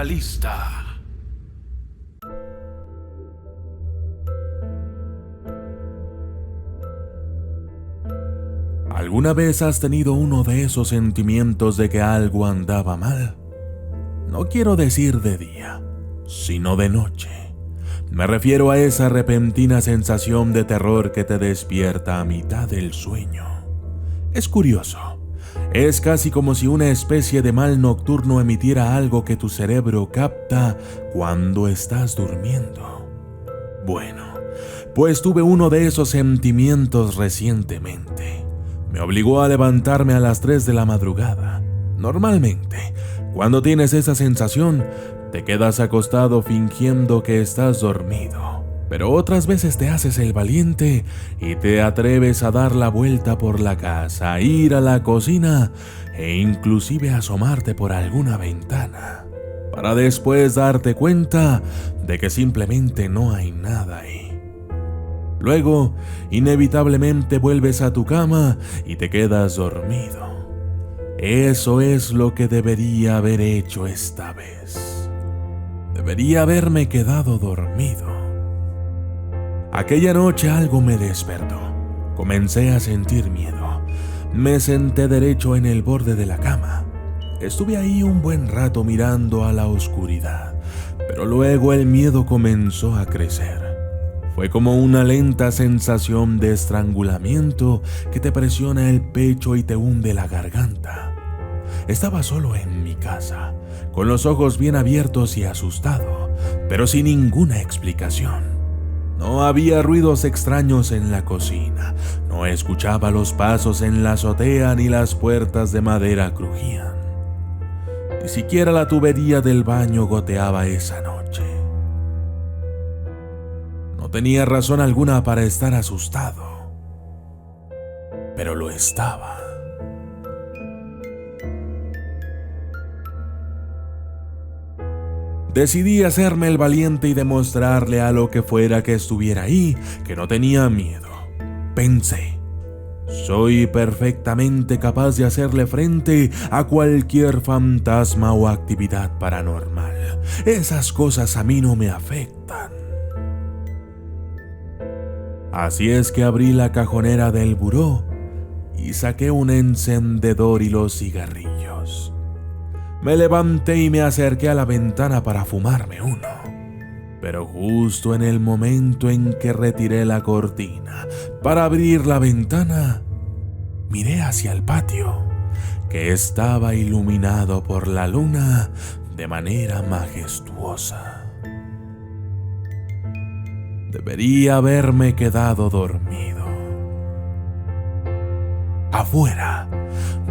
Mentalista. ¿Alguna vez has tenido uno de esos sentimientos de que algo andaba mal? No quiero decir de día, sino de noche. Me refiero a esa repentina sensación de terror que te despierta a mitad del sueño. Es curioso. Es casi como si una especie de mal nocturno emitiera algo que tu cerebro capta cuando estás durmiendo. Bueno, pues tuve uno de esos sentimientos recientemente. Me obligó a levantarme a las 3 de la madrugada. Normalmente, cuando tienes esa sensación, te quedas acostado fingiendo que estás dormido. Pero otras veces te haces el valiente y te atreves a dar la vuelta por la casa, ir a la cocina e inclusive asomarte por alguna ventana, para después darte cuenta de que simplemente no hay nada ahí. Luego, inevitablemente vuelves a tu cama y te quedas dormido. Eso es lo que debería haber hecho esta vez. Debería haberme quedado dormido. Aquella noche algo me despertó. Comencé a sentir miedo. Me senté derecho en el borde de la cama. Estuve ahí un buen rato mirando a la oscuridad, pero luego el miedo comenzó a crecer. Fue como una lenta sensación de estrangulamiento que te presiona el pecho y te hunde la garganta. Estaba solo en mi casa, con los ojos bien abiertos y asustado, pero sin ninguna explicación. No había ruidos extraños en la cocina, no escuchaba los pasos en la azotea ni las puertas de madera crujían. Ni siquiera la tubería del baño goteaba esa noche. No tenía razón alguna para estar asustado, pero lo estaba. Decidí hacerme el valiente y demostrarle a lo que fuera que estuviera ahí que no tenía miedo. Pensé, soy perfectamente capaz de hacerle frente a cualquier fantasma o actividad paranormal. Esas cosas a mí no me afectan. Así es que abrí la cajonera del buró y saqué un encendedor y los cigarrillos. Me levanté y me acerqué a la ventana para fumarme uno. Pero justo en el momento en que retiré la cortina para abrir la ventana, miré hacia el patio, que estaba iluminado por la luna de manera majestuosa. Debería haberme quedado dormido. Afuera,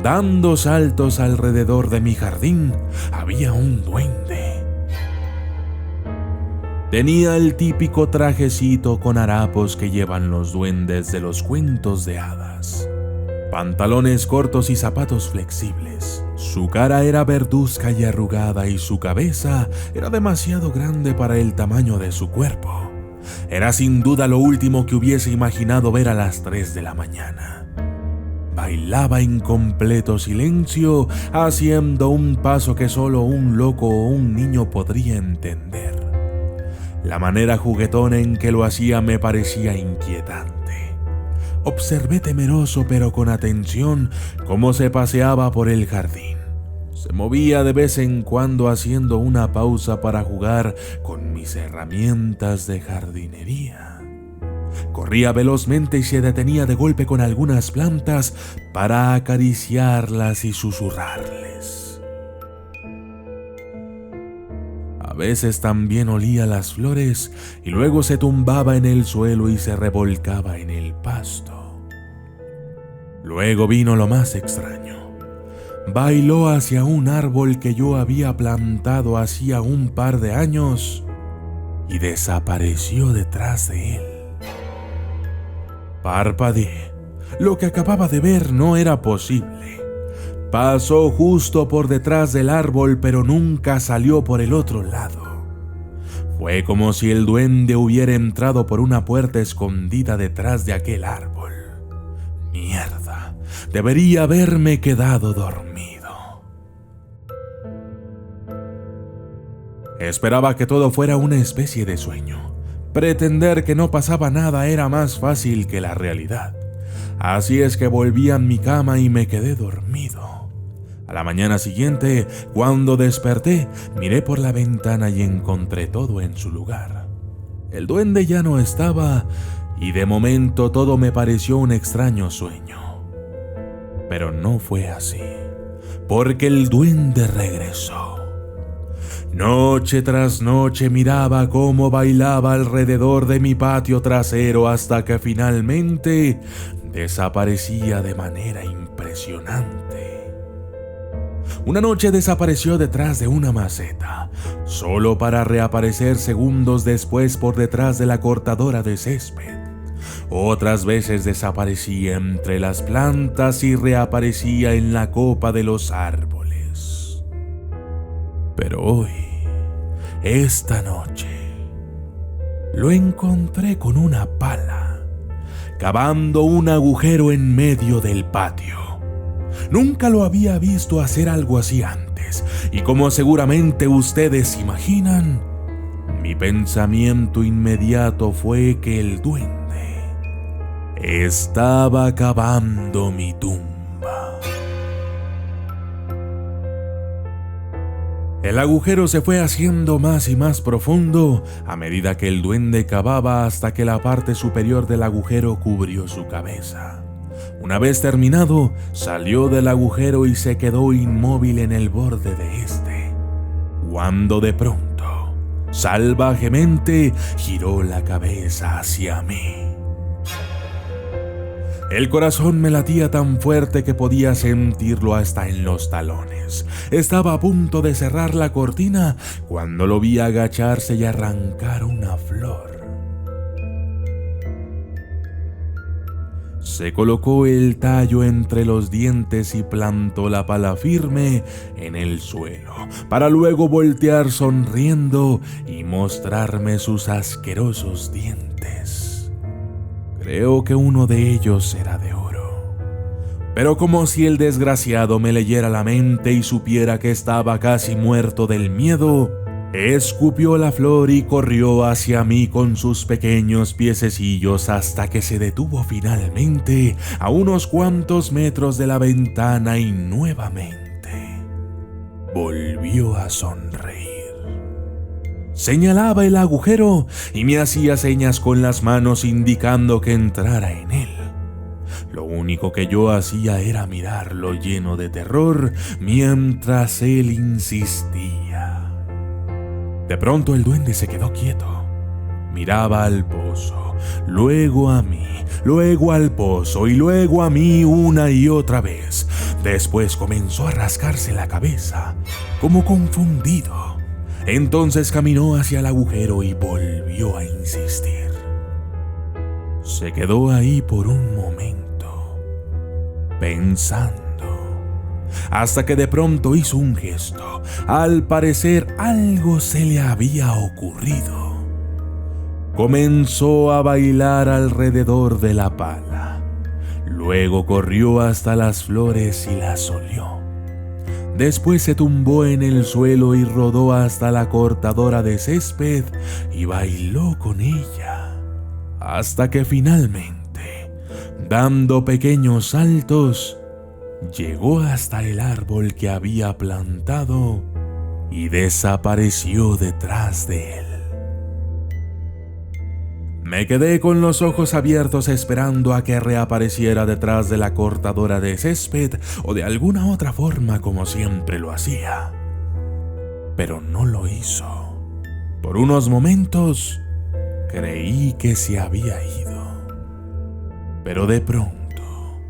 dando saltos alrededor de mi jardín, había un duende. Tenía el típico trajecito con harapos que llevan los duendes de los cuentos de hadas, pantalones cortos y zapatos flexibles. Su cara era verduzca y arrugada y su cabeza era demasiado grande para el tamaño de su cuerpo. Era sin duda lo último que hubiese imaginado ver a las 3 de la mañana. Bailaba en completo silencio, haciendo un paso que solo un loco o un niño podría entender. La manera juguetona en que lo hacía me parecía inquietante. Observé temeroso pero con atención cómo se paseaba por el jardín. Se movía de vez en cuando haciendo una pausa para jugar con mis herramientas de jardinería. Corría velozmente y se detenía de golpe con algunas plantas para acariciarlas y susurrarles. A veces también olía las flores y luego se tumbaba en el suelo y se revolcaba en el pasto. Luego vino lo más extraño. Bailó hacia un árbol que yo había plantado hacía un par de años y desapareció detrás de él. Parpadeé. Lo que acababa de ver no era posible. Pasó justo por detrás del árbol, pero nunca salió por el otro lado. Fue como si el duende hubiera entrado por una puerta escondida detrás de aquel árbol. Mierda, debería haberme quedado dormido. Esperaba que todo fuera una especie de sueño. Pretender que no pasaba nada era más fácil que la realidad. Así es que volví a mi cama y me quedé dormido. A la mañana siguiente, cuando desperté, miré por la ventana y encontré todo en su lugar. El duende ya no estaba y de momento todo me pareció un extraño sueño. Pero no fue así, porque el duende regresó. Noche tras noche miraba cómo bailaba alrededor de mi patio trasero hasta que finalmente desaparecía de manera impresionante. Una noche desapareció detrás de una maceta, solo para reaparecer segundos después por detrás de la cortadora de césped. Otras veces desaparecía entre las plantas y reaparecía en la copa de los árboles. Pero hoy, esta noche, lo encontré con una pala, cavando un agujero en medio del patio. Nunca lo había visto hacer algo así antes, y como seguramente ustedes imaginan, mi pensamiento inmediato fue que el duende estaba cavando mi tumba. El agujero se fue haciendo más y más profundo a medida que el duende cavaba hasta que la parte superior del agujero cubrió su cabeza. Una vez terminado, salió del agujero y se quedó inmóvil en el borde de este, cuando de pronto, salvajemente, giró la cabeza hacia mí. El corazón me latía tan fuerte que podía sentirlo hasta en los talones. Estaba a punto de cerrar la cortina cuando lo vi agacharse y arrancar una flor. Se colocó el tallo entre los dientes y plantó la pala firme en el suelo, para luego voltear sonriendo y mostrarme sus asquerosos dientes. Creo que uno de ellos era de oro. Pero como si el desgraciado me leyera la mente y supiera que estaba casi muerto del miedo, escupió la flor y corrió hacia mí con sus pequeños piececillos hasta que se detuvo finalmente a unos cuantos metros de la ventana y nuevamente volvió a sonreír. Señalaba el agujero y me hacía señas con las manos indicando que entrara en él. Lo único que yo hacía era mirarlo lleno de terror mientras él insistía. De pronto el duende se quedó quieto. Miraba al pozo, luego a mí, luego al pozo y luego a mí una y otra vez. Después comenzó a rascarse la cabeza, como confundido. Entonces caminó hacia el agujero y volvió a insistir. Se quedó ahí por un momento, pensando, hasta que de pronto hizo un gesto. Al parecer algo se le había ocurrido. Comenzó a bailar alrededor de la pala. Luego corrió hasta las flores y las olió. Después se tumbó en el suelo y rodó hasta la cortadora de césped y bailó con ella, hasta que finalmente, dando pequeños saltos, llegó hasta el árbol que había plantado y desapareció detrás de él. Me quedé con los ojos abiertos esperando a que reapareciera detrás de la cortadora de césped o de alguna otra forma como siempre lo hacía. Pero no lo hizo. Por unos momentos creí que se había ido. Pero de pronto,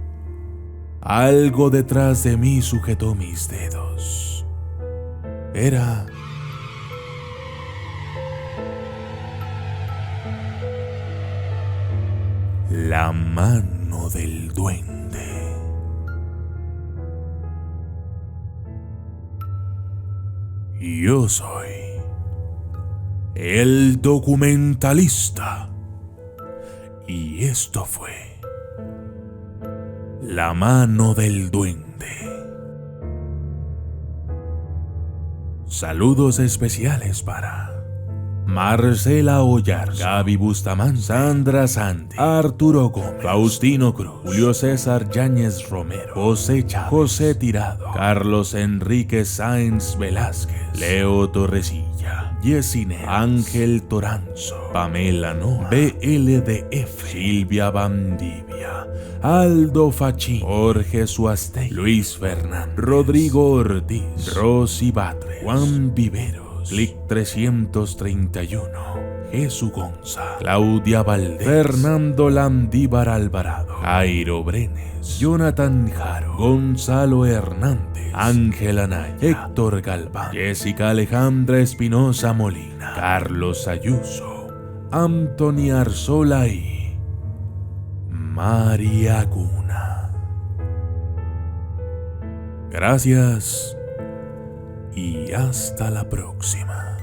algo detrás de mí sujetó mis dedos. Era la mano del duende. Yo soy el documentalista y esto fue La mano del duende. Saludos especiales para Marcela Ollar, Gaby Bustamante, Sandra Santi, Arturo Gómez, Faustino Cruz, Julio César Yáñez Romero, José Chávez, José Tirado, Carlos Enrique Sáenz Velázquez, Leo Torresilla, Yesine, Ángel Toranzo, Pamela Noa, BLDF, Silvia Bandivia, Aldo Fachín, Jorge Suastey, Luis Fernández, Rodrigo Ortiz, Rosy Batre, Juan Vivero, Click 331, Jesús Gonza, Claudia Valdés, Fernando Landívar Alvarado, Jairo Brenes, Jonathan Jaro, Gonzalo Hernández, Ángela Naya, Héctor Galván, Jessica Alejandra Espinosa Molina, Carlos Ayuso, Anthony Arzola y María Cuna. Gracias y hasta la próxima.